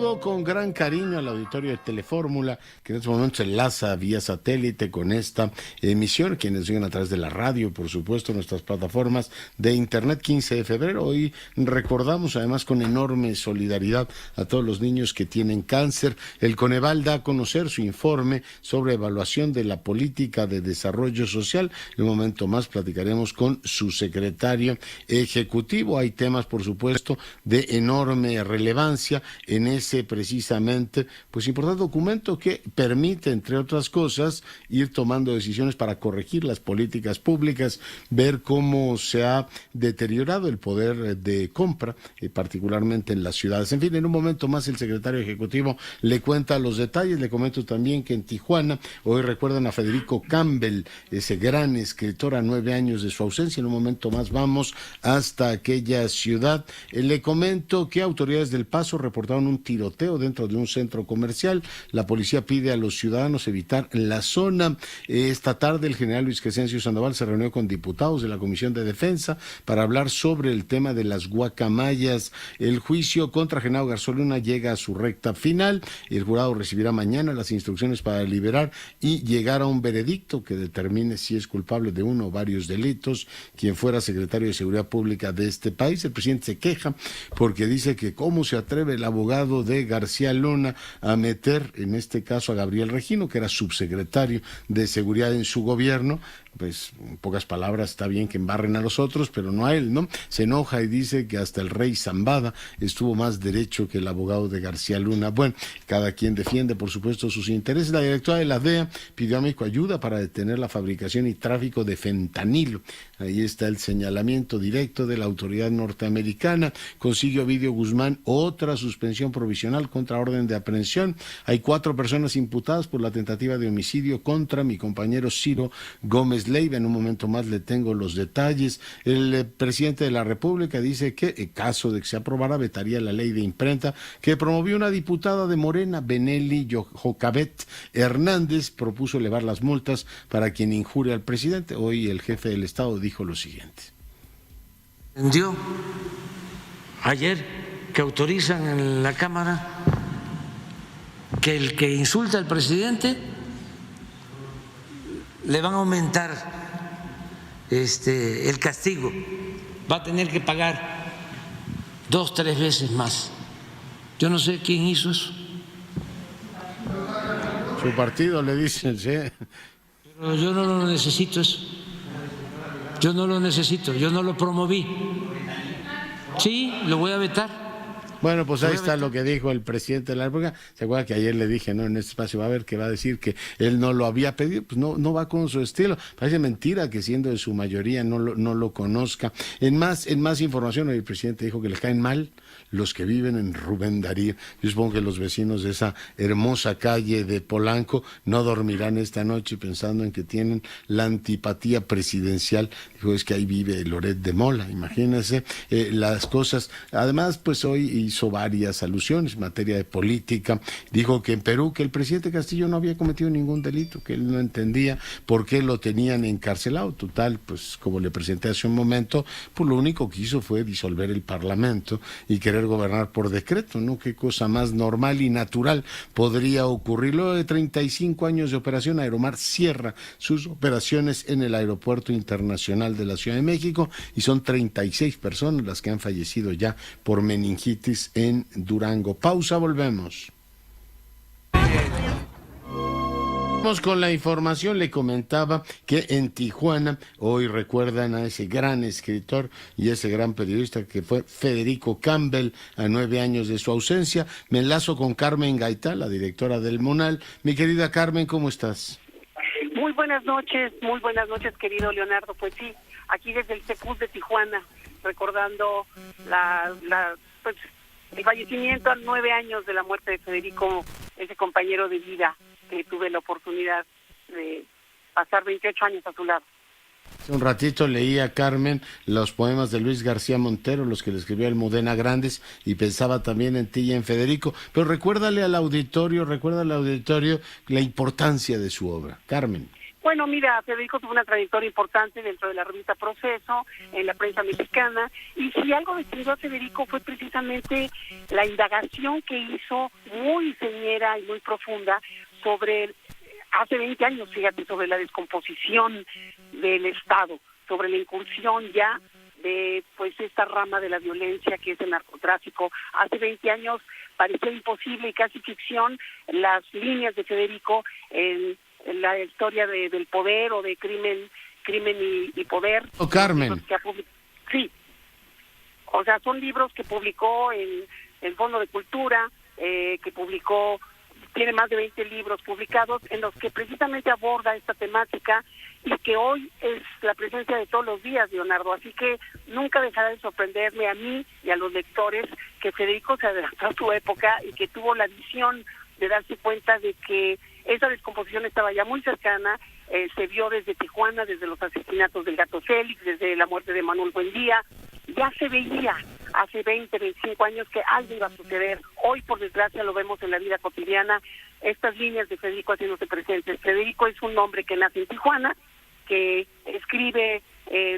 Saludo con gran cariño al auditorio de Telefórmula, que en este momento se enlaza vía satélite con esta emisión, quienes siguen a través de la radio, por supuesto, nuestras plataformas de internet. 15 de febrero, hoy recordamos además con enorme solidaridad a todos los niños que tienen cáncer. El Coneval da a conocer su informe sobre evaluación de la política de desarrollo social. En un momento más platicaremos con su secretario ejecutivo. Hay temas, por supuesto, de enorme relevancia en ese precisamente, pues importante documento que permite, entre otras cosas, ir tomando decisiones para corregir las políticas públicas, ver cómo se ha deteriorado el poder de compra, particularmente en las ciudades. En fin, en un momento más el secretario ejecutivo le cuenta los detalles. Le comento también que en Tijuana hoy recuerdan a Federico Campbell, ese gran escritor, a 9 años de su ausencia. En un momento más vamos hasta aquella ciudad. Le comento que autoridades del Paso reportaron un tiroteo dentro de un centro comercial. La policía pide a los ciudadanos evitar la zona. Esta tarde el general Luis Crescencio Sandoval se reunió con diputados de la Comisión de Defensa para hablar sobre el tema de las guacamayas. El juicio contra Genaro García Luna llega a su recta final. El jurado recibirá mañana las instrucciones para deliberar y llegar a un veredicto que determine si es culpable de uno o varios delitos quien fuera secretario de Seguridad Pública de este país. El presidente se queja porque dice que cómo se atreve el abogado de García Luna a meter, en este caso, a Gabriel Regino, que era subsecretario de Seguridad en su gobierno. Pues, en pocas palabras, está bien que embarren a los otros, pero no a él, ¿no? Se enoja y dice que hasta el rey Zambada estuvo más derecho que el abogado de García Luna. Bueno, cada quien defiende, por supuesto, sus intereses. La directora de la DEA pidió a México ayuda para detener la fabricación y tráfico de fentanilo. Ahí está el señalamiento directo de la autoridad norteamericana. Consiguió Ovidio Guzmán otra suspensión provisional contra orden de aprehensión. Hay 4 personas imputadas por la tentativa de homicidio contra mi compañero Ciro Gómez Leiva. En un momento más le tengo los detalles. El presidente de la República dice que en caso de que se aprobara vetaría la ley de imprenta que promovió una diputada de Morena, Benelli Jocabet Hernández. Propuso elevar las multas para quien injuria al presidente. Hoy el jefe del Estado dijo lo siguiente. Dio ayer que autorizan en la Cámara que el que insulta al presidente le van a aumentar el castigo, va a tener que pagar 2, 3 veces más. Yo no sé quién hizo eso. Su partido, le dicen, sí. Pero yo no lo necesito eso. Yo no lo necesito, yo no lo promoví. Sí, lo voy a vetar. Bueno, pues ahí está lo que dijo el presidente de la República. ¿Se acuerda que ayer le dije, no, en este espacio va a ver que va a decir que él no lo había pedido? Pues no va con su estilo. Parece mentira que siendo de su mayoría no lo conozca. En más información, el presidente dijo que le caen mal los que viven en Rubén Darío. Yo supongo que los vecinos de esa hermosa calle de Polanco no dormirán esta noche pensando en que tienen la antipatía presidencial. Dijo, es que ahí vive Loret de Mola, imagínense las cosas. Además, pues hoy hizo varias alusiones en materia de política. Dijo que en Perú, que el presidente Castillo no había cometido ningún delito, que él no entendía por qué lo tenían encarcelado. Total, pues como le presenté hace un momento, pues lo único que hizo fue disolver el Parlamento y querer gobernar por decreto, ¿no? Qué cosa más normal y natural podría ocurrir. Luego de 35 años de operación, Aeromar cierra sus operaciones en el Aeropuerto Internacional de la Ciudad de México y son 36 personas las que han fallecido ya por meningitis en Durango. Pausa, volvemos. Vamos con la información. Le comentaba que en Tijuana hoy recuerdan a ese gran escritor y ese gran periodista que fue Federico Campbell, a 9 años de su ausencia. Me enlazo con Carmen Gaitán, la directora del MUNAL. Mi querida Carmen, ¿cómo estás? Muy buenas noches, querido Leonardo. Pues sí, aquí desde el CECUS de Tijuana, recordando pues el fallecimiento a 9 años de la muerte de Federico, ese compañero de vida que tuve la oportunidad de pasar 28 años a su lado. Hace un ratito leía, Carmen, los poemas de Luis García Montero, los que le escribió Almudena Grandes, y pensaba también en ti y en Federico. Pero recuérdale al auditorio la importancia de su obra. Carmen. Bueno, mira, Federico tuvo una trayectoria importante dentro de la revista Proceso, en la prensa mexicana, y si algo distinguió a Federico fue precisamente la indagación que hizo muy señera y muy profunda sobre, hace 20 años, fíjate, sobre la descomposición del Estado, sobre la incursión ya de pues esta rama de la violencia que es el narcotráfico. Hace 20 años parecía imposible y casi ficción las líneas de Federico en la historia del poder o de crimen y poder. Carmen. Sí, o sea, son libros que publicó en el Fondo de Cultura, que publicó, tiene más de 20 libros publicados en los que precisamente aborda esta temática y que hoy es la presencia de todos los días, Leonardo. Así que nunca dejará de sorprenderme a mí y a los lectores que Federico se adelantó a su época y que tuvo la visión de darse cuenta de que esa descomposición estaba ya muy cercana. Se vio desde Tijuana, desde los asesinatos del Gato Félix, desde la muerte de Manuel Buendía. Ya se veía hace 20, 25 años que algo iba a suceder. Hoy, por desgracia, lo vemos en la vida cotidiana, estas líneas de Federico haciéndose presentes. Federico es un hombre que nace en Tijuana, que escribe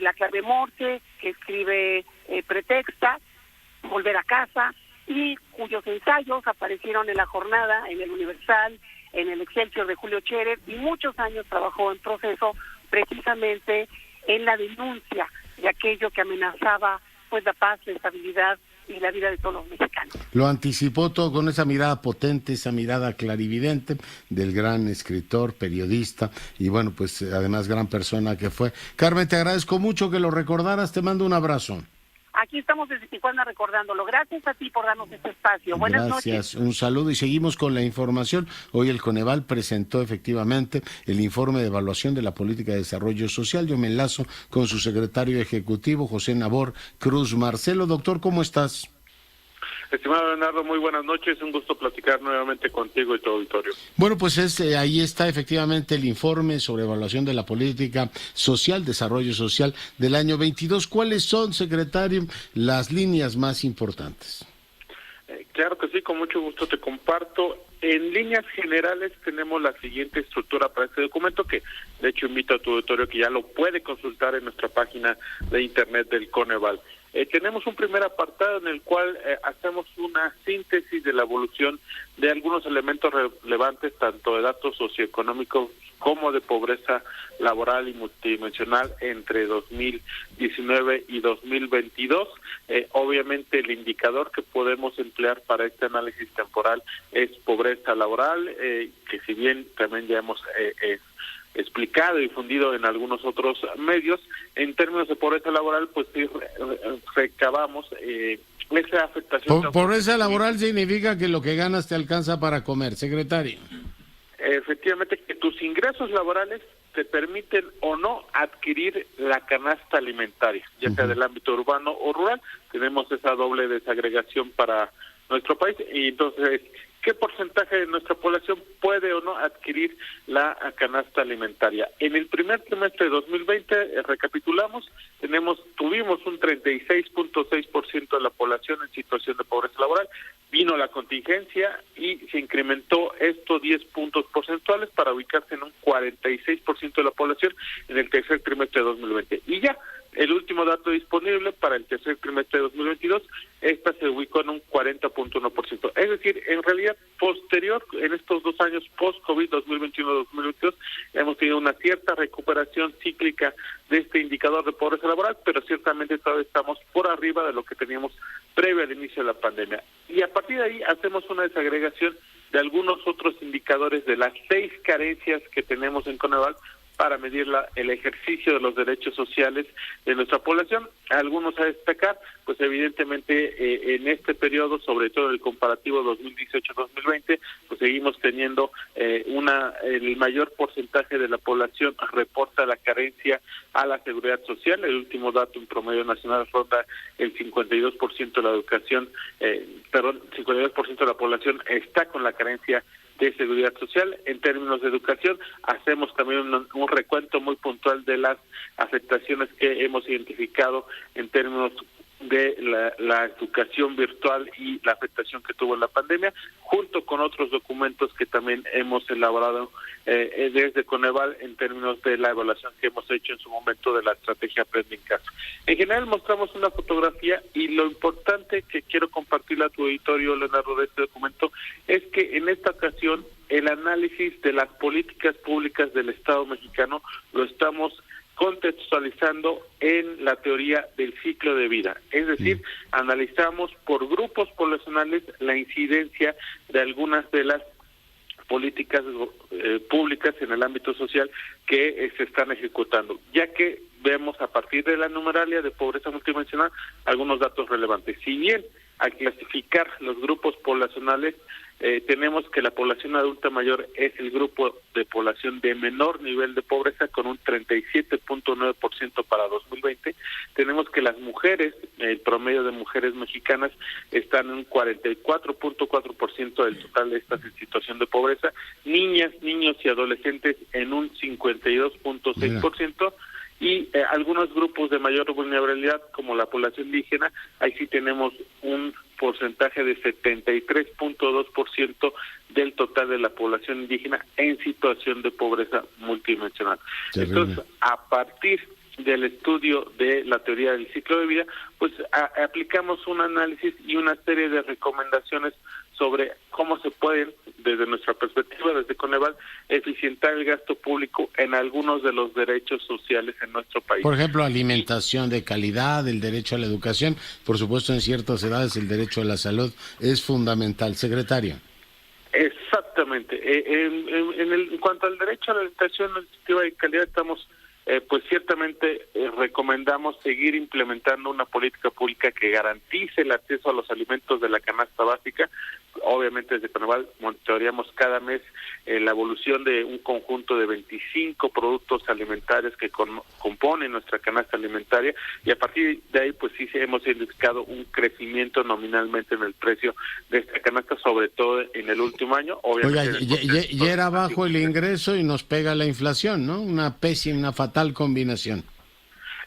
La clave Morse, que escribe Pretexta, Volver a casa, y cuyos ensayos aparecieron en La Jornada, en El Universal, en el Excelsior de Julio Scherer, y muchos años trabajó en Proceso precisamente en la denuncia de aquello que amenazaba pues la paz, la estabilidad y la vida de todos los mexicanos. Lo anticipó todo con esa mirada potente, esa mirada clarividente del gran escritor, periodista y bueno, pues además gran persona que fue. Carmen, te agradezco mucho que lo recordaras, te mando un abrazo. Aquí estamos desde Tijuana recordándolo. Gracias a ti por darnos este espacio. Buenas noches. Gracias, un saludo y seguimos con la información. Hoy el Coneval presentó efectivamente el informe de evaluación de la política de desarrollo social. Yo me enlazo con su secretario ejecutivo, José Nabor Cruz Marcelo. Doctor, ¿cómo estás? Estimado Leonardo, muy buenas noches, un gusto platicar nuevamente contigo y tu auditorio. Bueno, pues ahí está efectivamente el informe sobre evaluación de la política social, desarrollo social del año 22. ¿Cuáles son, secretario, las líneas más importantes? Claro que sí, con mucho gusto te comparto. En líneas generales tenemos la siguiente estructura para este documento, que de hecho invito a tu auditorio que ya lo puede consultar en nuestra página de internet del Coneval. Tenemos un primer apartado en el cual hacemos una síntesis de la evolución de algunos elementos relevantes, tanto de datos socioeconómicos como de pobreza laboral y multidimensional entre 2019 y 2022. Obviamente el indicador que podemos emplear para este análisis temporal es pobreza laboral, que si bien también ya hemos explicado y difundido en algunos otros medios, en términos de pobreza laboral, pues sí recabamos esa afectación. Pobreza laboral significa que lo que ganas te alcanza para comer, secretario. Efectivamente, que tus ingresos laborales te permiten o no adquirir la canasta alimentaria, ya sea del ámbito urbano o rural. Tenemos esa doble desagregación para nuestro país y entonces, ¿qué porcentaje de nuestra población puede o no adquirir la canasta alimentaria? En el primer trimestre de 2020, recapitulamos, tuvimos un 36.6% de la población en situación de pobreza laboral, vino la contingencia y se incrementó estos 10 puntos porcentuales para ubicarse en un 46% de la población en el tercer trimestre de 2020. Y ya, el último dato disponible para el tercer trimestre de 2022, esta se ubicó en un 40.1%. Es decir, en realidad, posterior, en estos 2 años post-COVID, 2021-2022, hemos tenido una cierta recuperación cíclica de este indicador de pobreza laboral, pero ciertamente todavía estamos por arriba de lo que teníamos previo al inicio de la pandemia. Y a partir de ahí hacemos una desagregación de algunos otros indicadores de las 6 carencias que tenemos en Coneval para medir el ejercicio de los derechos sociales de nuestra población. Algunos a destacar, pues evidentemente en este periodo, sobre todo el comparativo 2018-2020, pues seguimos teniendo el mayor porcentaje de la población reporta la carencia a la seguridad social. El último dato en promedio nacional ronda el 52% de la educación, 52% de la población está con la carencia de seguridad social. En términos de educación, hacemos también un recuento muy puntual de las afectaciones que hemos identificado en términos de la educación virtual y la afectación que tuvo la pandemia, junto con otros documentos que también hemos elaborado desde Coneval en términos de la evaluación que hemos hecho en su momento de la estrategia Aprende en Casa. En general mostramos una fotografía, y lo importante que quiero compartirle a tu auditorio, Leonardo, de este documento es que en esta ocasión el análisis de las políticas públicas del Estado mexicano lo estamos contextualizando en la teoría del ciclo de vida, es decir, analizamos por grupos poblacionales la incidencia de algunas de las políticas públicas en el ámbito social que se están ejecutando, ya que vemos a partir de la numeralia de pobreza multidimensional algunos datos relevantes. Si bien al clasificar los grupos poblacionales tenemos que la población adulta mayor es el grupo de población de menor nivel de pobreza, con un 37.9% para 2020. Tenemos que las mujeres, el promedio de mujeres mexicanas están en un 44.4% del total de estas en situación de pobreza, niñas, niños y adolescentes en un 52.6%. Y algunos grupos de mayor vulnerabilidad, como la población indígena, ahí sí tenemos un porcentaje de 73.2% del total de la población indígena en situación de pobreza multidimensional. Terrible. Entonces, a partir del estudio de la teoría del ciclo de vida, pues aplicamos un análisis y una serie de recomendaciones sobre cómo se pueden, desde nuestra perspectiva, desde Coneval, eficientar el gasto público en algunos de los derechos sociales en nuestro país. Por ejemplo, alimentación de calidad, el derecho a la educación, por supuesto en ciertas edades el derecho a la salud es fundamental. Secretario. Exactamente. En cuanto al derecho a la alimentación nutritiva de calidad, estamos pues ciertamente recomendamos seguir implementando una política pública que garantice el acceso a los alimentos de la canasta básica. Obviamente desde Coneval monitoreamos cada mes la evolución de un conjunto de 25 productos alimentarios que componen nuestra canasta alimentaria, y a partir de ahí pues sí hemos identificado un crecimiento nominalmente en el precio de esta canasta, sobre todo en el último año. Obviamente, oiga, ya era bajo el ingreso y nos pega la inflación, ¿no? Una pésima, una fatal combinación.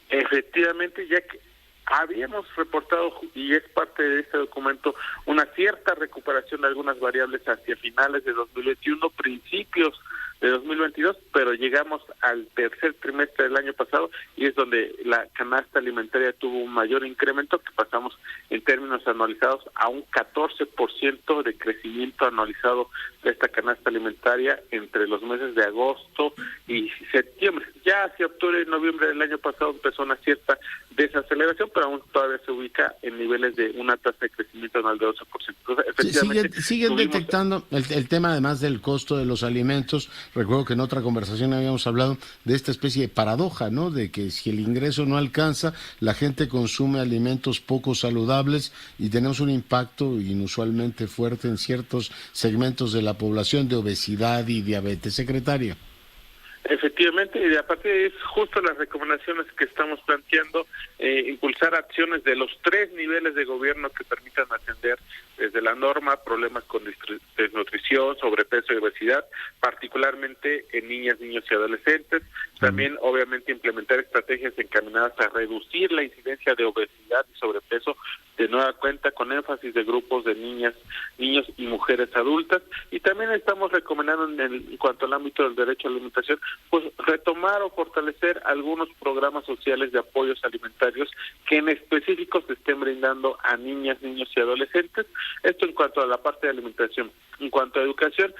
Efectivamente, ya que habíamos reportado, y es parte de este documento, una cierta recuperación de algunas variables hacia finales de 2021, principios de 2022, pero llegamos al tercer trimestre del año pasado y es donde la canasta alimentaria tuvo un mayor incremento, que pasamos en términos anualizados a un 14% de crecimiento anualizado de esta canasta alimentaria entre los meses de agosto y septiembre. Ya hacia octubre y noviembre del año pasado empezó una cierta desaceleración, pero aún todavía se ubica en niveles de una tasa de crecimiento anual de 12%. Entonces, efectivamente, siguen detectando el tema, además del costo de los alimentos. Recuerdo que en otra conversación habíamos hablado de esta especie de paradoja, ¿no? De que si el ingreso no alcanza, la gente consume alimentos poco saludables y tenemos un impacto inusualmente fuerte en ciertos segmentos de la población de obesidad y diabetes. Secretario. Efectivamente, y aparte es justo las recomendaciones que estamos planteando, impulsar acciones de los 3 niveles de gobierno que permitan atender desde la norma problemas con desnutrición, sobrepeso y obesidad, particularmente en niñas, niños y adolescentes. También, obviamente, implementar estrategias encaminadas a reducir la incidencia de obesidad y sobrepeso, de nueva cuenta con énfasis de grupos de niñas, niños y mujeres adultas. Y también estamos recomendando en cuanto al ámbito del derecho a la alimentación, pues retomar o fortalecer algunos programas sociales de apoyos alimentarios que en específico se estén brindando a niñas, niños y adolescentes. Esto en cuanto a la parte de alimentación. En cuanto a educación,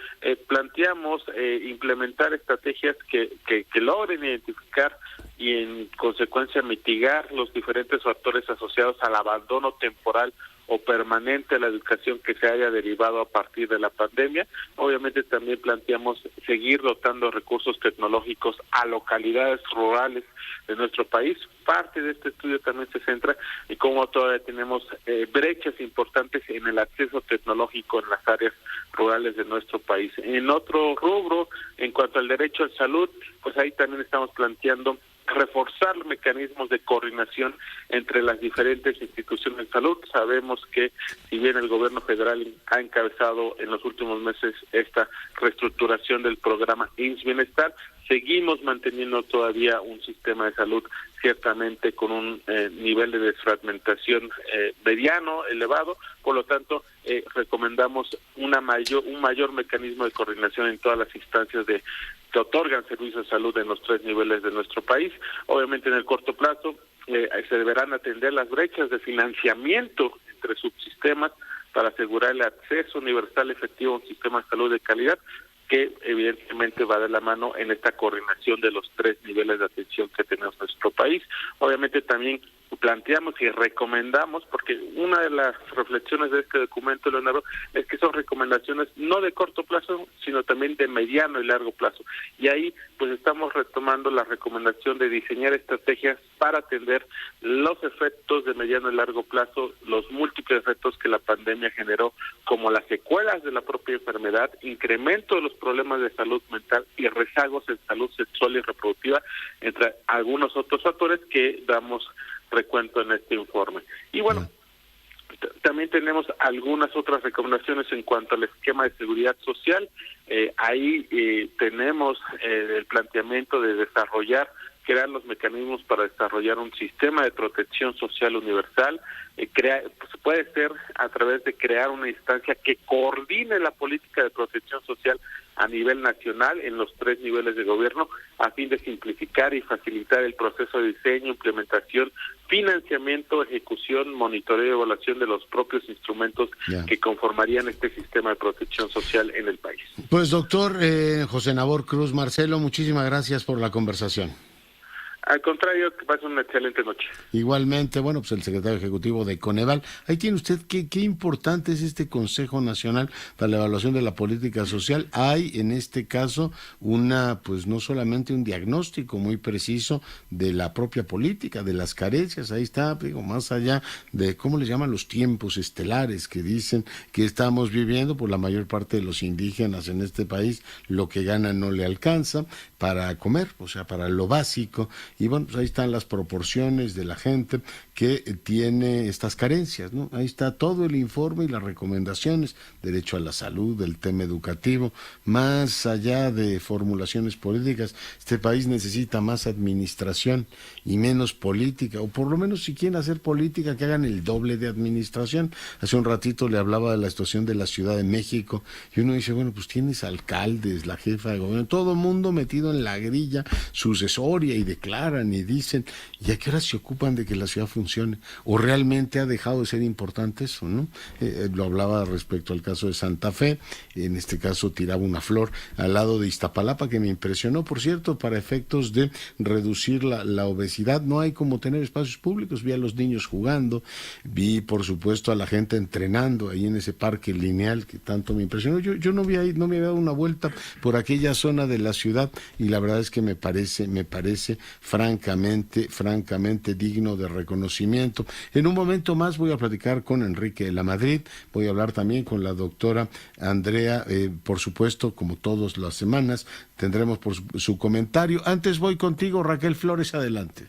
planteamos implementar estrategias que logren identificar y en consecuencia mitigar los diferentes factores asociados al abandono temporal o permanente de la educación que se haya derivado a partir de la pandemia. Obviamente también planteamos seguir dotando recursos tecnológicos a localidades rurales de nuestro país. Parte de este estudio también se centra en cómo todavía tenemos brechas importantes en el acceso tecnológico en las áreas rurales de nuestro país. En otro rubro, en cuanto al derecho a salud, pues ahí también estamos planteando reforzar mecanismos de coordinación entre las diferentes instituciones de salud. Sabemos que si bien el gobierno federal ha encabezado en los últimos meses esta reestructuración del programa IMSS Bienestar, Seguimos manteniendo todavía un sistema de salud ciertamente con un nivel de desfragmentación mediano, elevado. Por lo tanto, recomendamos un mayor mecanismo de coordinación en todas las instancias que otorgan servicios de salud en los 3 niveles de nuestro país. Obviamente, en el corto plazo se deberán atender las brechas de financiamiento entre subsistemas para asegurar el acceso universal efectivo a un sistema de salud de calidad, que evidentemente va de la mano en esta coordinación de los 3 niveles de atención que tenemos en nuestro país. Obviamente también planteamos y recomendamos, porque una de las reflexiones de este documento, Leonardo, es que son recomendaciones no de corto plazo, sino también de mediano y largo plazo. Y ahí pues estamos retomando la recomendación de diseñar estrategias para atender los efectos de mediano y largo plazo, los múltiples efectos que la pandemia generó, como las secuelas de la propia enfermedad, incremento de los problemas de salud mental y rezagos en salud sexual y reproductiva, entre algunos otros factores que damos recuento en este informe. Y bueno, también tenemos algunas otras recomendaciones en cuanto al esquema de seguridad social. Ahí tenemos el planteamiento de crear los mecanismos para desarrollar un sistema de protección social universal. Puede ser a través de crear una instancia que coordine la política de protección social a nivel nacional en los 3 niveles de gobierno, a fin de simplificar y facilitar el proceso de diseño, implementación, financiamiento, ejecución, monitoreo y evaluación de los propios instrumentos que conformarían este sistema de protección social en el país. Pues doctor José Nabor Cruz Marcelo, muchísimas gracias por la conversación. Al contrario, que pasen una excelente noche. Igualmente, bueno, pues el secretario ejecutivo de Coneval. Ahí tiene usted qué importante es este Consejo Nacional para la Evaluación de la Política Social. Hay en este caso pues no solamente un diagnóstico muy preciso de la propia política, de las carencias. Ahí está, digo, más allá de cómo les llaman los tiempos estelares que dicen que estamos viviendo, por la mayor parte de los indígenas en este país, lo que ganan no le alcanza para comer, o sea, para lo básico. Y bueno, pues ahí están las proporciones de la gente que tiene estas carencias, ¿no? Ahí está todo el informe y las recomendaciones, derecho a la salud, el tema educativo, más allá de formulaciones políticas. Este país necesita más administración y menos política, o por lo menos si quieren hacer política, que hagan el doble de administración. Hace un ratito le hablaba de la situación de la Ciudad de México, y uno dice, bueno, pues tienes alcaldes, la jefa de gobierno, todo el mundo metido en la grilla sucesoria y declaran y dicen, ¿y a qué hora se ocupan de que la ciudad funcione? ¿O realmente ha dejado de ser importante eso, no? Lo hablaba respecto al caso de Santa Fe, en este caso tiraba una flor al lado de Iztapalapa, que me impresionó, por cierto, para efectos de reducir la obesidad. No hay como tener espacios públicos. Vi a los niños jugando, vi por supuesto a la gente entrenando ahí en ese parque lineal que tanto me impresionó. Yo no me había dado una vuelta por aquella zona de la ciudad, y la verdad es que me parece francamente digno de reconocimiento. En un momento más voy a platicar con Enrique de la Madrid, voy a hablar también con la doctora Andrea, por supuesto, como todas las semanas, tendremos por su comentario. Antes voy contigo, Raquel Flores, adelante.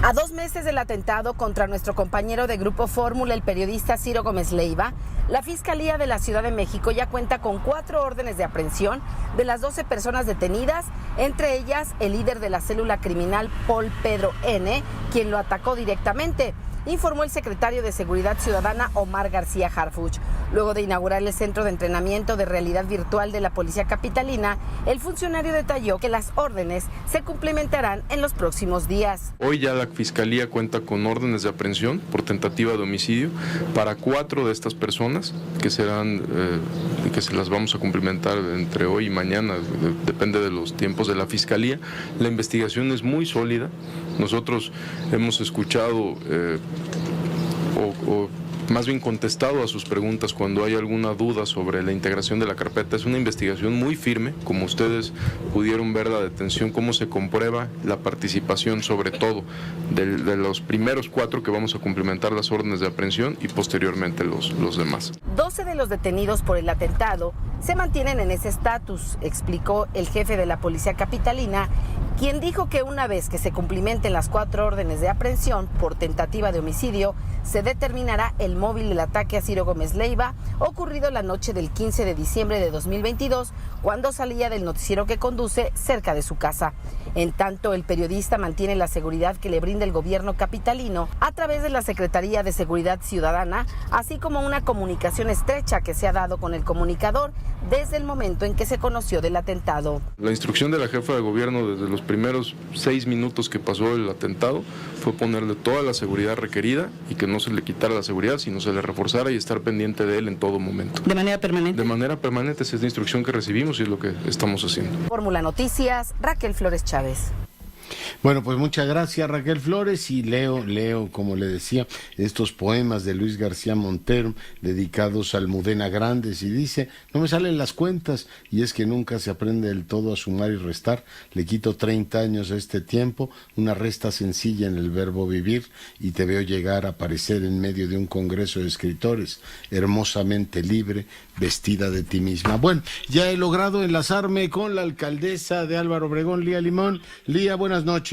A 2 meses del atentado contra nuestro compañero de Grupo Fórmula, el periodista Ciro Gómez Leiva, la Fiscalía de la Ciudad de México ya cuenta con 4 órdenes de aprehensión de las 12 personas detenidas, entre ellas el líder de la célula criminal Paul Pedro N., quien lo atacó directamente, informó el secretario de Seguridad Ciudadana Omar García Harfuch. Luego de inaugurar el Centro de Entrenamiento de Realidad Virtual de la Policía Capitalina, el funcionario detalló que las órdenes se cumplimentarán en los próximos días. Hoy ya la Fiscalía cuenta con órdenes de aprehensión por tentativa de homicidio para 4 de estas personas, que serán que se las vamos a cumplimentar entre hoy y mañana, depende de los tiempos de la Fiscalía. La investigación es muy sólida. Nosotros hemos escuchado o más bien contestado a sus preguntas cuando hay alguna duda sobre la integración de la carpeta. Es una investigación muy firme, como ustedes pudieron ver la detención, cómo se comprueba la participación, sobre todo de los primeros 4 que vamos a cumplimentar las órdenes de aprehensión, y posteriormente los demás. 12 de los detenidos por el atentado se mantienen en ese estatus, explicó el jefe de la policía capitalina, quien dijo que una vez que se cumplimenten las 4 órdenes de aprehensión por tentativa de homicidio, se determinará el móvil del ataque a Ciro Gómez Leiva, ocurrido la noche del 15 de diciembre de 2022, cuando salía del noticiero que conduce cerca de su casa. En tanto, el periodista mantiene la seguridad que le brinda el gobierno capitalino a través de la Secretaría de Seguridad Ciudadana, así como una comunicación estrecha que se ha dado con el comunicador desde el momento en que se conoció del atentado. La instrucción de la jefa de gobierno desde los primeros 6 minutos que pasó el atentado fue ponerle toda la seguridad requerida y que no se le quitara la seguridad, sino se le reforzara y estar pendiente de él en todo momento. ¿De manera permanente? De manera permanente, esa es la instrucción que recibimos y es lo que estamos haciendo. Fórmula Noticias, Raquel Flores Chávez. Bueno, pues muchas gracias, Raquel Flores, y leo, como le decía, estos poemas de Luis García Montero dedicados a Almudena Grandes, y dice: no me salen las cuentas, y es que nunca se aprende del todo a sumar y restar, le quito 30 años a este tiempo, una resta sencilla en el verbo vivir, y te veo llegar a aparecer en medio de un congreso de escritores, hermosamente libre, vestida de ti misma. Bueno, ya he logrado enlazarme con la alcaldesa de Álvaro Obregón, Lía Limón. Lía, buenas noches.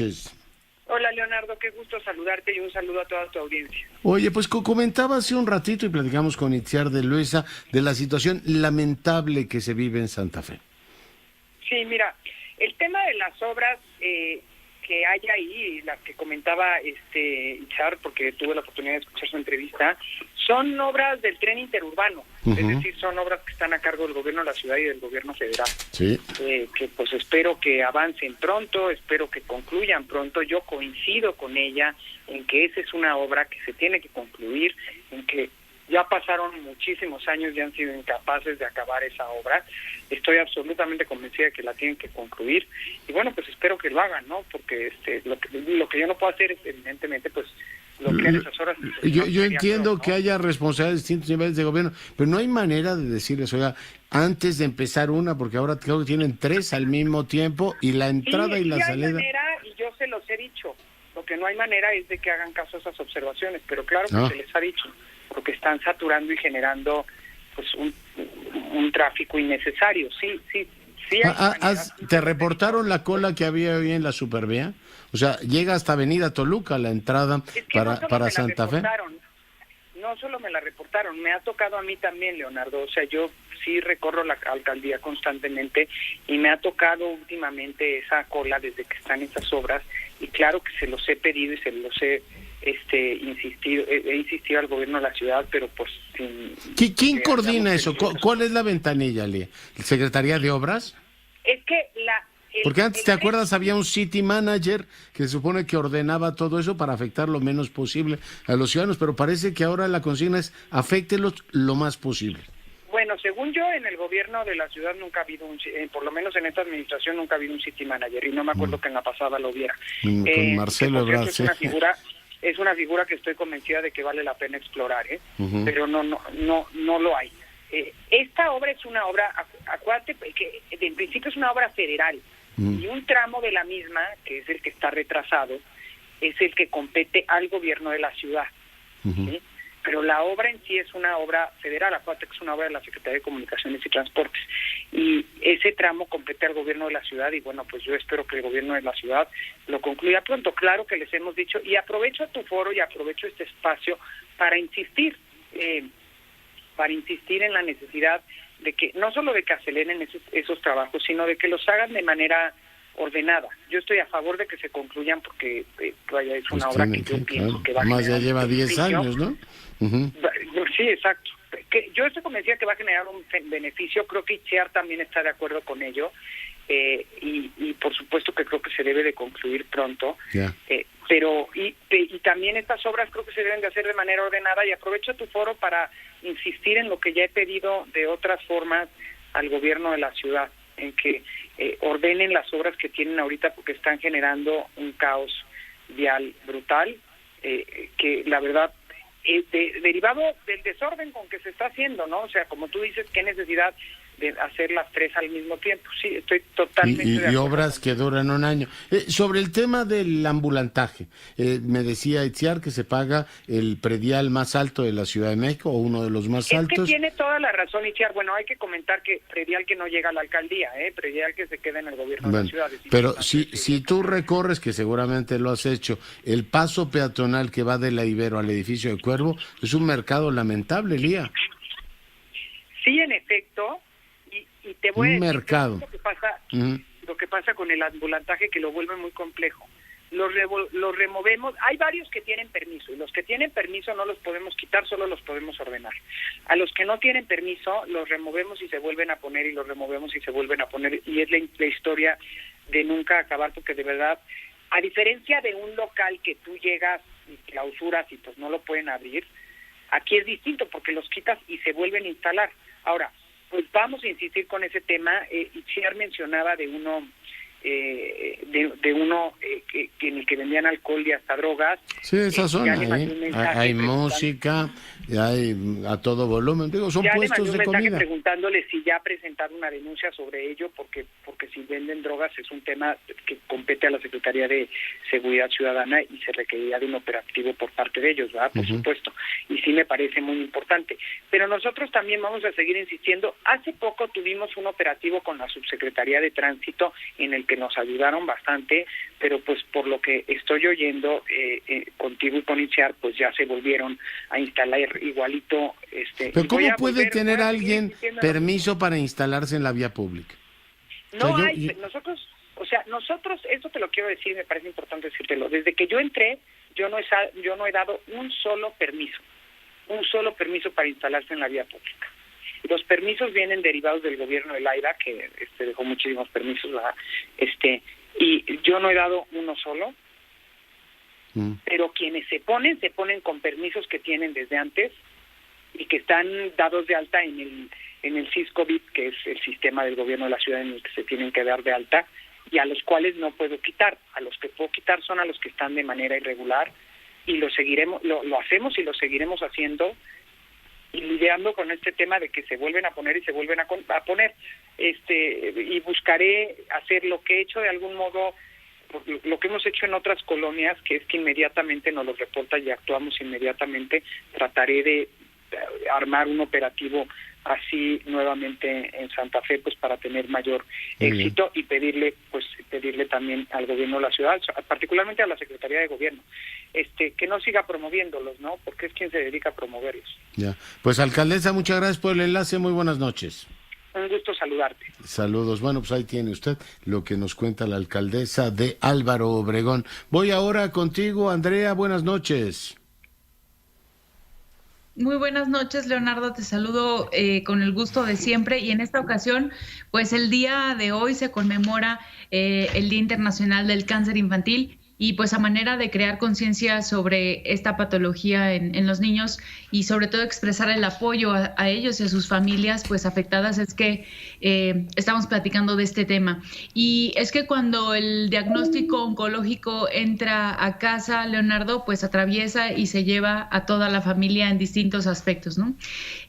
Hola, Leonardo, qué gusto saludarte y un saludo a toda tu audiencia. Oye, pues comentaba hace un ratito y platicamos con Itziar de Luesa de la situación lamentable que se vive en Santa Fe. Sí, mira, el tema de las obras que hay ahí, las que comentaba Itziar, porque tuve la oportunidad de escuchar su entrevista, son obras del tren interurbano, es decir, son obras que están a cargo del gobierno de la ciudad y del gobierno federal. Sí. Que pues espero que avancen pronto, espero que concluyan pronto. Yo coincido con ella en que esa es una obra que se tiene que concluir, en que ya pasaron muchísimos años y han sido incapaces de acabar esa obra. Estoy absolutamente convencida de que la tienen que concluir y bueno, pues espero que lo hagan, ¿no? Porque lo que yo no puedo hacer es, evidentemente, pues bloquear esas horas. Yo entiendo que haya responsabilidades de distintos niveles de gobierno, pero no hay manera de decirles: oiga, antes de empezar una, porque ahora creo que tienen 3 al mismo tiempo, y la entrada sí, y la sí salida. Hay manera, y yo se los he dicho. Lo que no hay manera es de que hagan caso a esas observaciones, pero claro que se les ha dicho, porque están saturando y generando pues un tráfico innecesario. Sí. ¿Te reportaron la cola que había hoy en la Supervía? O sea, llega hasta Avenida Toluca la entrada para Santa Fe. No solo me la reportaron, me ha tocado a mí también, Leonardo. O sea, yo sí recorro la alcaldía constantemente y me ha tocado últimamente esa cola desde que están estas obras, y claro que se los he pedido y se los he insistido al gobierno de la ciudad, pero pues sin... ¿Quién coordina eso? ¿Cuál es la ventanilla, Lía? ¿Secretaría de Obras? Es que porque antes, ¿te acuerdas? Había un city manager que se supone que ordenaba todo eso para afectar lo menos posible a los ciudadanos, pero parece que ahora la consigna es aféctelos lo más posible. Bueno, según yo, en el gobierno de la ciudad nunca ha habido por lo menos en esta administración nunca ha habido un city manager, y no me acuerdo que en la pasada lo hubiera. Con Marcelo Ebrard, es una figura que estoy convencida de que vale la pena explorar, pero no lo hay. Esta obra es una obra, acuérdate que en principio es una obra federal, y un tramo de la misma, que es el que está retrasado, es el que compete al gobierno de la ciudad. ¿Sí? Pero la obra en sí es una obra federal, acuérdate que es una obra de la Secretaría de Comunicaciones y Transportes, y ese tramo compete al gobierno de la ciudad, y bueno, pues yo espero que el gobierno de la ciudad lo concluya pronto. Claro que les hemos dicho, y aprovecho tu foro y aprovecho este espacio para insistir en la necesidad de que, no solo de que aceleren esos trabajos, sino de que los hagan de manera ordenada. Yo estoy a favor de que se concluyan porque es una obra que yo pienso que va a generar... Más ya lleva 10 beneficio. años, ¿no? Sí, exacto. Que yo estoy convencida que va a generar un beneficio. Creo que Itziar también está de acuerdo con ello, y por supuesto que creo que se debe de concluir pronto. Pero y también estas obras creo que se deben de hacer de manera ordenada, y aprovecho tu foro para insistir en lo que ya he pedido de otras formas al gobierno de la ciudad, en que ordenen las obras que tienen ahorita, porque están generando un caos vial brutal, que la verdad derivado del desorden con que se está haciendo, ¿no? O sea, como tú dices, qué necesidad de hacer las tres al mismo tiempo. Sí, estoy totalmente de acuerdo. Y obras que duran un año. Sobre el tema del ambulantaje, me decía Itziar que se paga el predial más alto de la Ciudad de México, o uno de los más altos. Es que tiene toda la razón, Itziar. Bueno, hay que comentar que predial que no llega a la alcaldía, predial que se queda en el gobierno de la ciudad. Pero si tú recorres, que seguramente lo has hecho, el paso peatonal que va de la Ibero al edificio de Cuervo, es un mercado lamentable, Lía. Sí, en efecto. Y te voy a decir mercado. Lo que pasa con el ambulantaje, que lo vuelve muy complejo. Los removemos. Hay varios que tienen permiso, y los que tienen permiso no los podemos quitar, solo los podemos ordenar. A los que no tienen permiso los removemos y se vuelven a poner, y los removemos y se vuelven a poner, y es la historia de nunca acabar, porque de verdad, a diferencia de un local que tú llegas y clausuras y pues no lo pueden abrir, aquí es distinto porque los quitas y se vuelven a instalar. Ahora, pues vamos a insistir con ese tema. Itziar mencionaba de uno que en el que vendían alcohol y hasta drogas. Sí, esa zona, hay música, hay a todo volumen. Digo, son puestos de comida. Preguntándole si ya ha presentado una denuncia sobre ello, porque si venden drogas es un tema que compete a la Secretaría de Seguridad Ciudadana y se requeriría de un operativo por parte de ellos, ¿verdad? Por supuesto. Y sí me parece muy importante. Pero nosotros también vamos a seguir insistiendo. Hace poco tuvimos un operativo con la Subsecretaría de Tránsito en el que nos ayudaron bastante, pero pues por lo que estoy oyendo contigo y con Itziar, pues ya se volvieron a instalar igualito. Pero ¿cómo puede tener alguien permiso para instalarse en la vía pública? No hay, nosotros, esto te lo quiero decir, me parece importante decírtelo. Desde que yo entré, yo no he dado un solo permiso para instalarse en la vía pública. Los permisos vienen derivados del gobierno de Laida, que dejó muchísimos permisos, ¿verdad? Y yo no he dado uno solo, pero quienes se ponen con permisos que tienen desde antes y que están dados de alta en el SISCOBIT, que es el sistema del gobierno de la ciudad en el que se tienen que dar de alta, y a los cuales no puedo quitar. A los que puedo quitar son a los que están de manera irregular, y lo hacemos y lo seguiremos haciendo, y lidiando con este tema de que se vuelven a poner y se vuelven a poner. Y buscaré hacer lo que he hecho de algún modo, lo que hemos hecho en otras colonias, que es que inmediatamente nos lo reporta y actuamos inmediatamente. Trataré de armar un operativo así nuevamente en Santa Fe, pues para tener mayor éxito, y pedirle también al gobierno de la ciudad, particularmente a la Secretaría de Gobierno, que no siga promoviéndolos, ¿no? Porque es quien se dedica a promoverlos. Ya. Pues alcaldesa, muchas gracias por el enlace, muy buenas noches. Un gusto saludarte. Saludos. Bueno, pues ahí tiene usted lo que nos cuenta la alcaldesa de Álvaro Obregón. Voy ahora contigo, Andrea, buenas noches. Muy buenas noches, Leonardo, te saludo con el gusto de siempre, y en esta ocasión, pues el día de hoy se conmemora el Día Internacional del Cáncer Infantil, y pues a manera de crear conciencia sobre esta patología en los niños, y sobre todo expresar el apoyo a ellos y a sus familias pues afectadas, es que estamos platicando de este tema. Y es que cuando el diagnóstico oncológico entra a casa, Leonardo, pues atraviesa y se lleva a toda la familia en distintos aspectos, ¿no?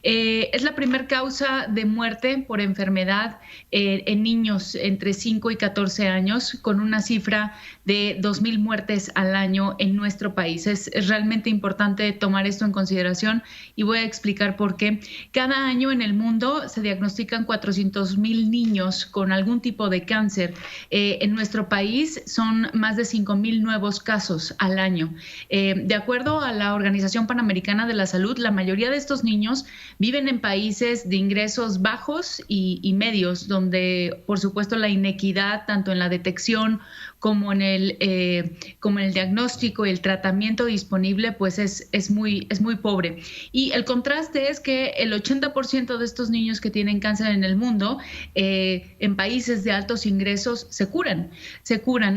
Es la primer causa de muerte por enfermedad en niños entre 5 y 14 años, con una cifra de 2,000 muertes al año en nuestro país. Es realmente importante tomar esto en consideración, y voy a explicar por qué. Cada año en el mundo se diagnostican 400,000 niños con algún tipo de cáncer. En nuestro país son más de 5,000 nuevos casos al año. De acuerdo a la Organización Panamericana de la Salud, la mayoría de estos niños viven en países de ingresos bajos y medios, donde por supuesto la inequidad tanto en la detección como en el diagnóstico y el tratamiento disponible, pues es muy pobre. Y el contraste es que el 80% de estos niños que tienen cáncer en el mundo, en países de altos ingresos, se curan.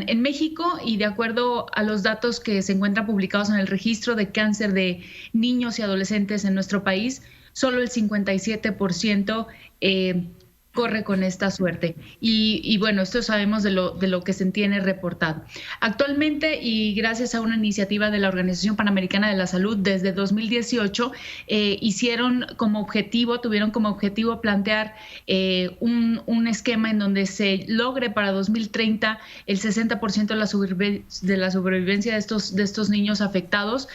En México, y de acuerdo a los datos que se encuentran publicados en el registro de cáncer de niños y adolescentes en nuestro país, solo el 57% corre con esta suerte. Y bueno, esto sabemos de lo que se tiene reportado. Actualmente, y gracias a una iniciativa de la Organización Panamericana de la Salud, desde 2018 tuvieron como objetivo plantear un esquema en donde se logre para 2030 el 60% de la sobrevivencia de estos niños afectados,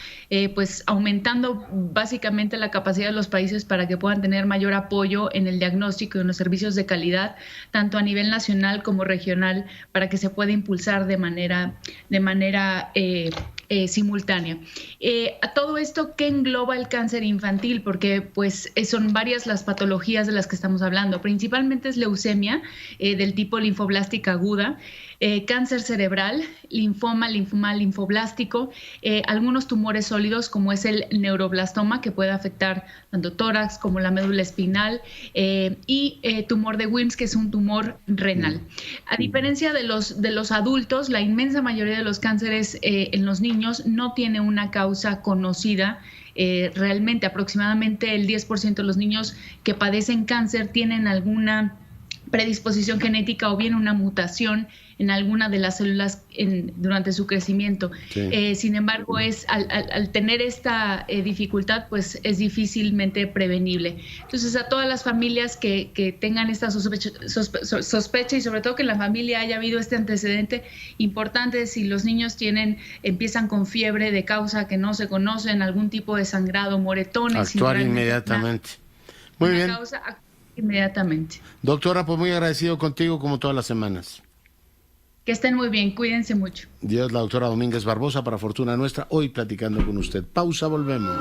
pues aumentando básicamente la capacidad de los países para que puedan tener mayor apoyo en el diagnóstico y en los servicios de calidad, tanto a nivel nacional como regional, para que se pueda impulsar de manera simultánea. A todo esto, ¿qué engloba el cáncer infantil? Porque pues son varias las patologías de las que estamos hablando. Principalmente es leucemia del tipo linfoblástica aguda, cáncer cerebral, linfoma linfoblástico, algunos tumores sólidos como es el neuroblastoma, que puede afectar tanto tórax como la médula espinal, y tumor de Wilms, que es un tumor renal. A diferencia de los adultos, la inmensa mayoría de los cánceres en los niños no tiene una causa conocida. Realmente aproximadamente el 10% de los niños que padecen cáncer tienen alguna predisposición genética o bien una mutación en alguna de las células durante su crecimiento. Sí. Sin embargo, al tener esta dificultad, pues es difícilmente prevenible. Entonces, a todas las familias que tengan esta sospecha y sobre todo que en la familia haya habido este antecedente importante, si los niños empiezan con fiebre de causa que no se conocen, algún tipo de sangrado, moretones. Actuar inmediatamente. Muy bien. Inmediatamente. Doctora, pues muy agradecido contigo como todas las semanas. Que estén muy bien, cuídense mucho. Dios, la doctora Domínguez Barbosa, para fortuna nuestra, hoy platicando con usted. Pausa, volvemos.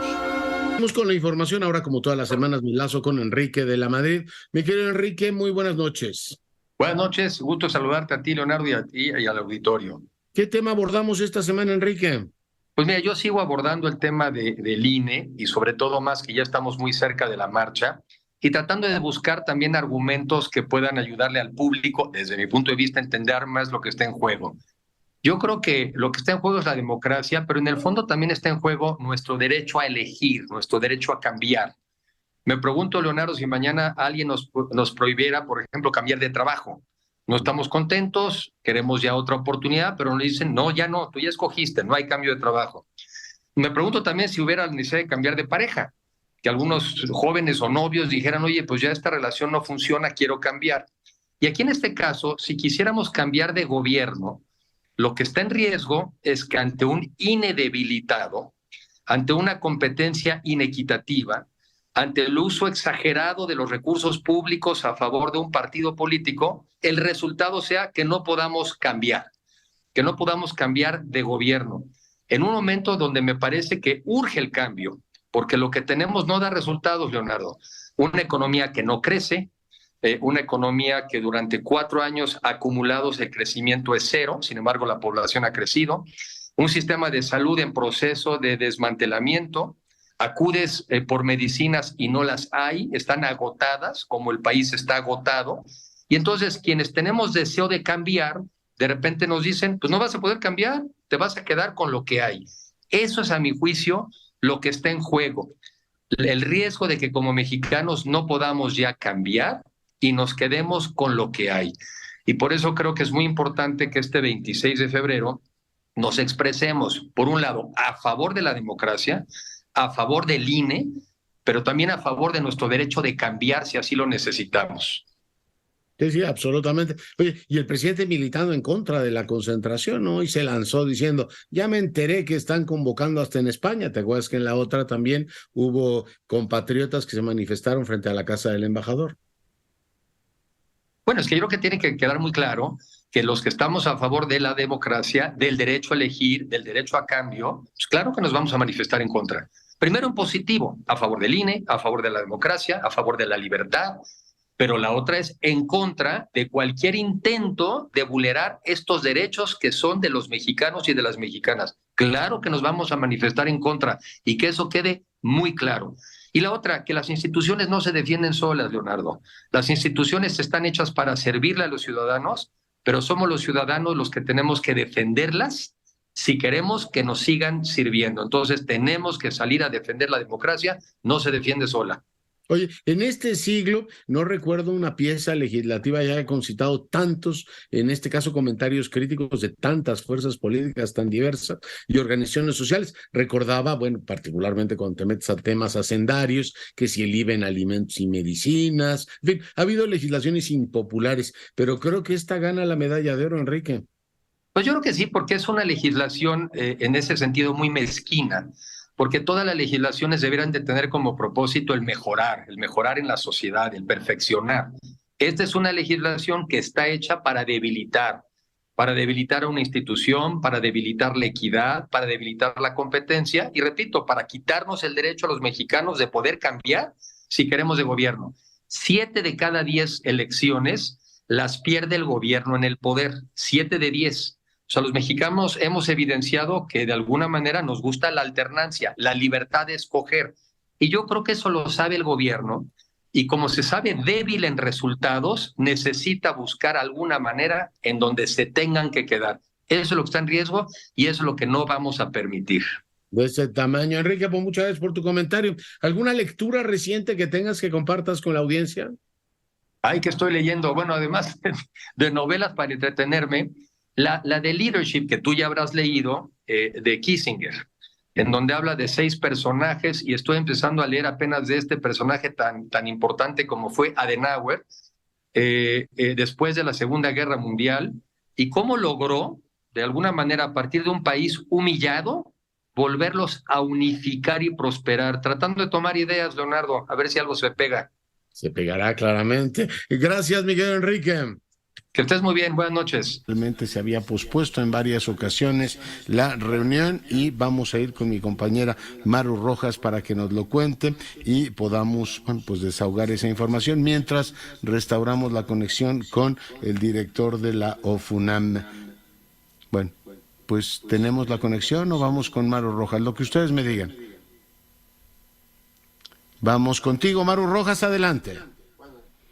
Vamos con la información ahora, como todas las semanas, mi lazo con Enrique de la Madrid. Mi querido Enrique, muy buenas noches. Buenas noches, gusto saludarte a ti, Leonardo, y a ti y al auditorio. ¿Qué tema abordamos esta semana, Enrique? Pues mira, yo sigo abordando el tema del INE y sobre todo más que ya estamos muy cerca de la marcha y tratando de buscar también argumentos que puedan ayudarle al público, desde mi punto de vista, a entender más lo que está en juego. Yo creo que lo que está en juego es la democracia, pero en el fondo también está en juego nuestro derecho a elegir, nuestro derecho a cambiar. Me pregunto, Leonardo, si mañana alguien nos prohibiera, por ejemplo, cambiar de trabajo. No estamos contentos, queremos ya otra oportunidad, pero nos dicen, no, ya no, tú ya escogiste, no hay cambio de trabajo. Me pregunto también si hubiera la necesidad de cambiar de pareja, que algunos jóvenes o novios dijeran, oye, pues ya esta relación no funciona, quiero cambiar. Y aquí en este caso, si quisiéramos cambiar de gobierno, lo que está en riesgo es que ante un INE debilitado, ante una competencia inequitativa, ante el uso exagerado de los recursos públicos a favor de un partido político, el resultado sea que no podamos cambiar de gobierno. En un momento donde me parece que urge el cambio, porque lo que tenemos no da resultados, Leonardo. Una economía que no crece, una economía que durante 4 años acumulados el crecimiento es 0, sin embargo la población ha crecido, un sistema de salud en proceso de desmantelamiento, acudes por medicinas y no las hay, están agotadas, como el país está agotado, y entonces quienes tenemos deseo de cambiar, de repente nos dicen, pues no vas a poder cambiar, te vas a quedar con lo que hay. Eso es, a mi juicio, lo que está en juego. El riesgo de que como mexicanos no podamos ya cambiar y nos quedemos con lo que hay. Y por eso creo que es muy importante que este 26 de febrero nos expresemos, por un lado, a favor de la democracia, a favor del INE, pero también a favor de nuestro derecho de cambiar si así lo necesitamos. Sí, absolutamente. Oye, y el presidente militando en contra de la concentración, ¿no? Y se lanzó diciendo, ya me enteré que están convocando hasta en España. ¿Te acuerdas que en la otra también hubo compatriotas que se manifestaron frente a la casa del embajador? Bueno, es que yo creo que tiene que quedar muy claro que los que estamos a favor de la democracia, del derecho a elegir, del derecho a cambio, pues claro que nos vamos a manifestar en contra. Primero en positivo, a favor del INE, a favor de la democracia, a favor de la libertad, pero la otra es en contra de cualquier intento de vulnerar estos derechos que son de los mexicanos y de las mexicanas. Claro que nos vamos a manifestar en contra y que eso quede muy claro. Y la otra, que las instituciones no se defienden solas, Leonardo. Las instituciones están hechas para servirle a los ciudadanos, pero somos los ciudadanos los que tenemos que defenderlas si queremos que nos sigan sirviendo. Entonces tenemos que salir a defender la democracia, no se defiende sola. Oye, en este siglo no recuerdo una pieza legislativa ya concitado tantos, en este caso comentarios críticos de tantas fuerzas políticas tan diversas y organizaciones sociales. Recordaba, bueno, particularmente cuando te metes a temas hacendarios, que si el IVA en alimentos y medicinas, en fin, ha habido legislaciones impopulares, pero creo que esta gana la medalla de oro, Enrique. Pues yo creo que sí, porque es una legislación en ese sentido muy mezquina, porque todas las legislaciones deberían de tener como propósito el mejorar en la sociedad, el perfeccionar. Esta es una legislación que está hecha para debilitar a una institución, para debilitar la equidad, para debilitar la competencia y, repito, para quitarnos el derecho a los mexicanos de poder cambiar si queremos de gobierno. 7 de cada 10 elecciones las pierde el gobierno en el poder, 7 de 10. O sea, los mexicanos hemos evidenciado que de alguna manera nos gusta la alternancia, la libertad de escoger. Y yo creo que eso lo sabe el gobierno. Y como se sabe débil en resultados, necesita buscar alguna manera en donde se tengan que quedar. Eso es lo que está en riesgo y eso es lo que no vamos a permitir. De ese tamaño. Enrique, pues muchas gracias por tu comentario. ¿Alguna lectura reciente que tengas que compartas con la audiencia? Ay, que estoy leyendo. Bueno, además de novelas para entretenerme, la de Leadership, que tú ya habrás leído, de Kissinger, en donde habla de 6 personajes, y estoy empezando a leer apenas de este personaje tan importante como fue Adenauer, después de la Segunda Guerra Mundial, y cómo logró, de alguna manera, a partir de un país humillado, volverlos a unificar y prosperar, tratando de tomar ideas, Leonardo, a ver si algo se pega. Se pegará claramente. Gracias, Miguel Enrique. Que estés muy bien, buenas noches. Realmente se había pospuesto en varias ocasiones la reunión y vamos a ir con mi compañera Maru Rojas para que nos lo cuente y podamos, bueno, pues desahogar esa información mientras restauramos la conexión con el director de la OFUNAM. Bueno, pues tenemos la conexión o vamos con Maru Rojas, lo que ustedes me digan. Vamos contigo, Maru Rojas, adelante.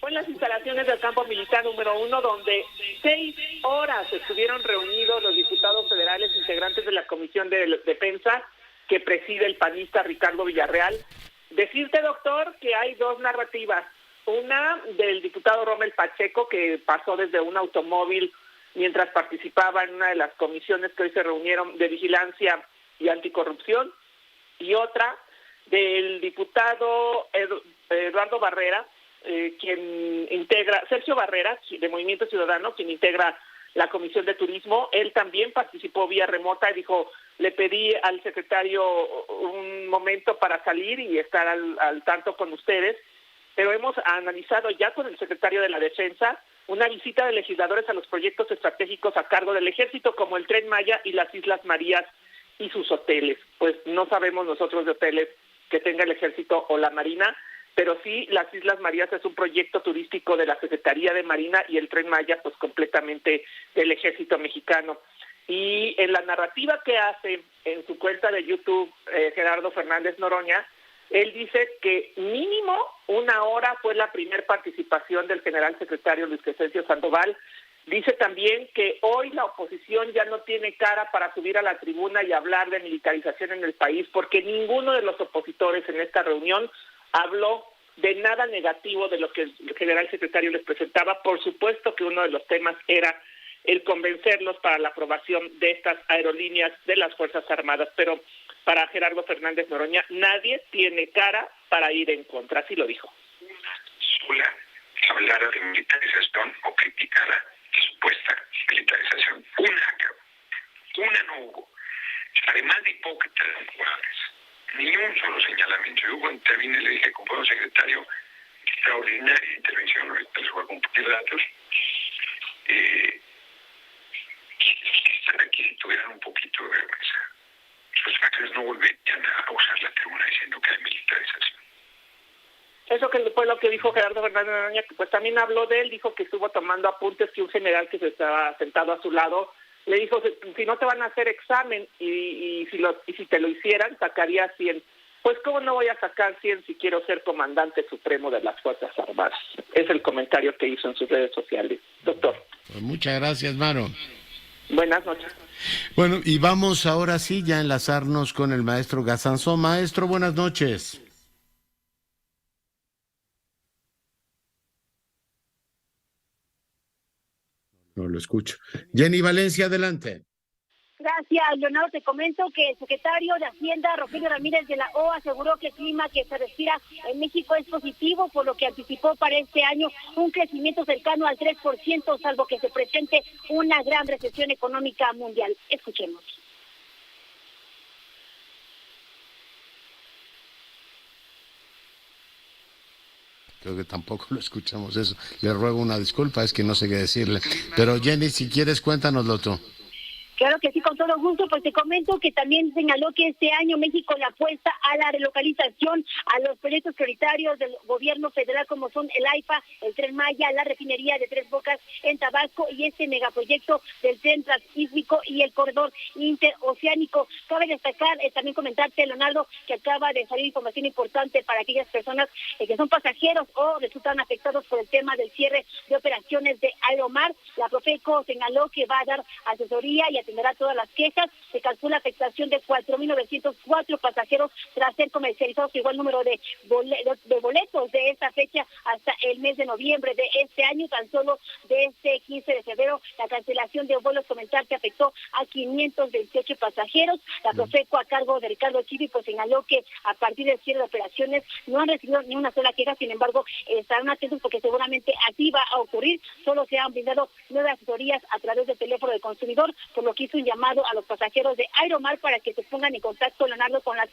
Fue en las instalaciones del campo militar número 1, donde 6 horas estuvieron reunidos los diputados federales integrantes de la Comisión de Defensa que preside el panista Ricardo Villarreal. Decirte, doctor, que hay 2 narrativas. Una del diputado Rommel Pacheco, que pasó desde un automóvil mientras participaba en una de las comisiones que hoy se reunieron de vigilancia y anticorrupción, y otra del diputado Eduardo Barrera, quien integra, Sergio Barrera, de Movimiento Ciudadano, quien integra la Comisión de Turismo. Él también participó vía remota y dijo, le pedí al secretario un momento para salir y estar al tanto con ustedes, pero hemos analizado ya con el secretario de la Defensa una visita de legisladores a los proyectos estratégicos a cargo del Ejército, como el Tren Maya y las Islas Marías y sus hoteles. Pues no sabemos nosotros de hoteles que tenga el Ejército o la Marina, pero sí las Islas Marías es un proyecto turístico de la Secretaría de Marina y el Tren Maya pues completamente del Ejército Mexicano. Y en la narrativa que hace en su cuenta de YouTube Gerardo Fernández Noroña, él dice que mínimo 1 hora fue la primer participación del general secretario Luis Crescencio Sandoval. Dice también que hoy la oposición ya no tiene cara para subir a la tribuna y hablar de militarización en el país, porque ninguno de los opositores en esta reunión habló de nada negativo de lo que el general secretario les presentaba. Por supuesto que uno de los temas era el convencerlos para la aprobación de estas aerolíneas de las Fuerzas Armadas, pero para Gerardo Fernández Noroña nadie tiene cara para ir en contra, así lo dijo. Sola hablar de militarización o criticar la supuesta militarización. Una no hubo. Además de hipócritas ni un solo señalamiento. Yo cuando terminé le dije, como secretario, extraordinaria intervención, ahorita les voy a compartir datos. Están aquí si tuvieran un poquito de vergüenza. Los secretarios no volverían a usar la tribuna diciendo que hay militarización. Eso que fue lo que dijo Gerardo Fernández Noroña, que pues también habló de él, dijo que estuvo tomando apuntes, que un general que se estaba sentado a su lado le dijo, si no te van a hacer examen y si te lo hicieran, sacarías 100. Pues cómo no voy a sacar 100 si quiero ser comandante supremo de las Fuerzas Armadas. Es el comentario que hizo en sus redes sociales, doctor. Pues muchas gracias, Maro. Buenas noches. Bueno, y vamos ahora sí ya a enlazarnos con el maestro Gasanzó. Maestro, buenas noches. no lo escucho. Jenny Valencia, adelante. Gracias, Leonardo. Te comento que el secretario de Hacienda, Rogelio Ramírez de la O, aseguró que el clima que se respira en México es positivo, por lo que anticipó para este año un crecimiento cercano al 3%, salvo que se presente una gran recesión económica mundial. Escuchemos. Creo que tampoco lo escuchamos eso. Le ruego una disculpa, es que no sé qué decirle. Pero Jenny, si quieres, cuéntanoslo tú. Claro que sí, con todo gusto, pues te comento que también señaló que este año México le apuesta a la relocalización, a los proyectos prioritarios del gobierno federal como son el AIFA, el Tren Maya, la refinería de Tres Bocas en Tabasco y este megaproyecto del Tren Transísmico y el corredor interoceánico. Cabe destacar, también comentarte, Leonardo, que acaba de salir información importante para aquellas personas que son pasajeros o resultan afectados por el tema del cierre de operaciones de Aeromar. La Profeco señaló que va a dar asesoría y atenderá todas las quejas. Se calcula afectación de 4.904 pasajeros tras ser comercializados igual número de boletos de esta fecha hasta el mes de noviembre de este año. Tan solo de este 15 de febrero, la cancelación de vuelos, comentar que afectó a 528 pasajeros. La Profeco, a cargo de Ricardo Chivi, pues señaló que a partir del cierre de operaciones no han recibido ni una sola queja. Sin embargo, estarán atentos porque seguramente así va a ocurrir. Solo se han brindado 9 asesorías a través del teléfono del consumidor, por lo que hizo un llamado a los pasajeros de Aeromar para que se pongan en contacto, Leonardo, con las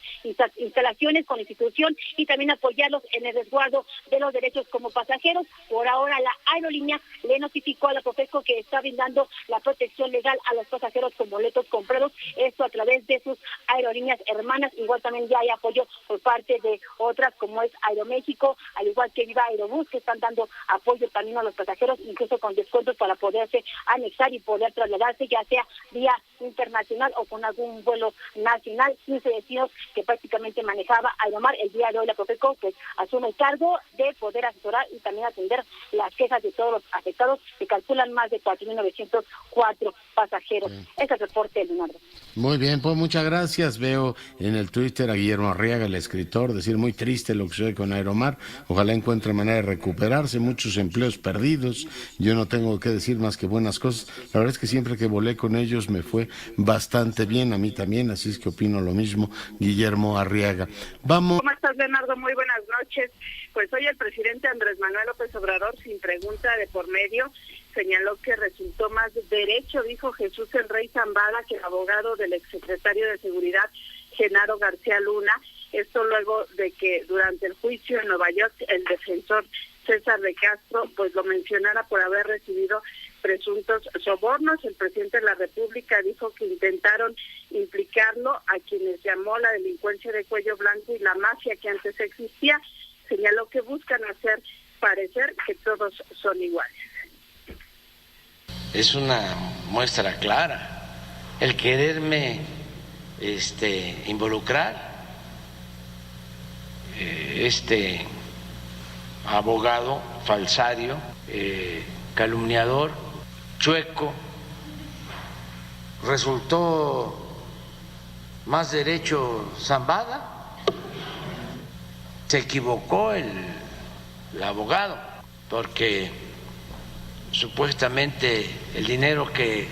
instalaciones, con la institución y también apoyarlos en el resguardo de los derechos como pasajeros. Por ahora, la aerolínea le notificó a la Profeco que está brindando la protección legal a los pasajeros con boletos comprados, esto a través de sus aerolíneas hermanas. Igual también ya hay apoyo por parte de otras como es Aeroméxico, al igual que Viva Aerobús, que están dando apoyo también a los pasajeros, incluso con descuentos para poderse anexar y poder trasladarse, ya sea vía internacional o con algún vuelo nacional. 15 destinos que prácticamente manejaba Aeromar. El día de hoy la Profeco pues asume el cargo de poder asesorar y también atender las quejas de todos los afectados. Se calculan más de 4.904 pasajeros. Ese es el reporte, Leonardo. Muy bien, pues muchas gracias. Veo en el Twitter a Guillermo Arriaga, el escritor, decir muy triste lo que sucede con Aeromar. Ojalá encuentre manera de recuperarse, muchos empleos perdidos. Yo no tengo que decir más que buenas cosas. La verdad es que siempre que volé con ellos me fue bastante bien, a mí también, así es que opino lo mismo. Guillermo Arriaga. Vamos. ¿Cómo estás, Leonardo? Muy buenas noches. Pues hoy el presidente Andrés Manuel López Obrador, sin pregunta de por medio, señaló que resultó más derecho, dijo Jesús el Rey Zambada, que el abogado del exsecretario de Seguridad, Genaro García Luna. Esto luego de que durante el juicio en Nueva York el defensor César de Castro pues lo mencionara por haber recibido presuntos sobornos. El presidente de la República dijo que intentaron implicarlo a quienes llamó la delincuencia de cuello blanco y la mafia que antes existía. Señaló que buscan hacer parecer que todos son iguales. Es una muestra clara el quererme involucrar. Este abogado falsario, calumniador, chueco, resultó más derecho Zambada. Se equivocó el abogado, porque supuestamente el dinero que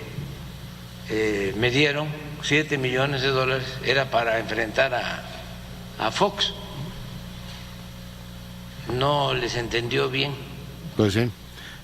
me dieron, $7 millones, era para enfrentar a Fox. No les entendió bien. Pues sí.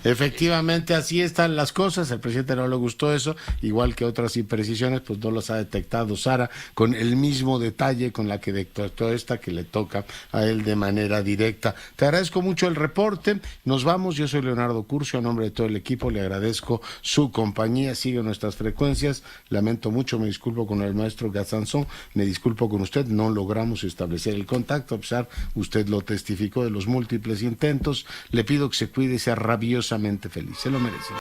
Efectivamente, así están las cosas. El presidente no le gustó eso, igual que otras imprecisiones, pues no las ha detectado Sara con el mismo detalle con la que detectó esta, que le toca a él de manera directa. Te agradezco mucho el reporte. Nos vamos. Yo soy Leonardo Curcio, a nombre de todo el equipo le agradezco su compañía. Sigue nuestras frecuencias. Lamento mucho, me disculpo con el maestro Gazanzón, me disculpo con usted. No logramos establecer el contacto, a pesar, usted lo testificó, de los múltiples intentos. Le pido que se cuide y sea rabiosamente feliz. Se lo merece.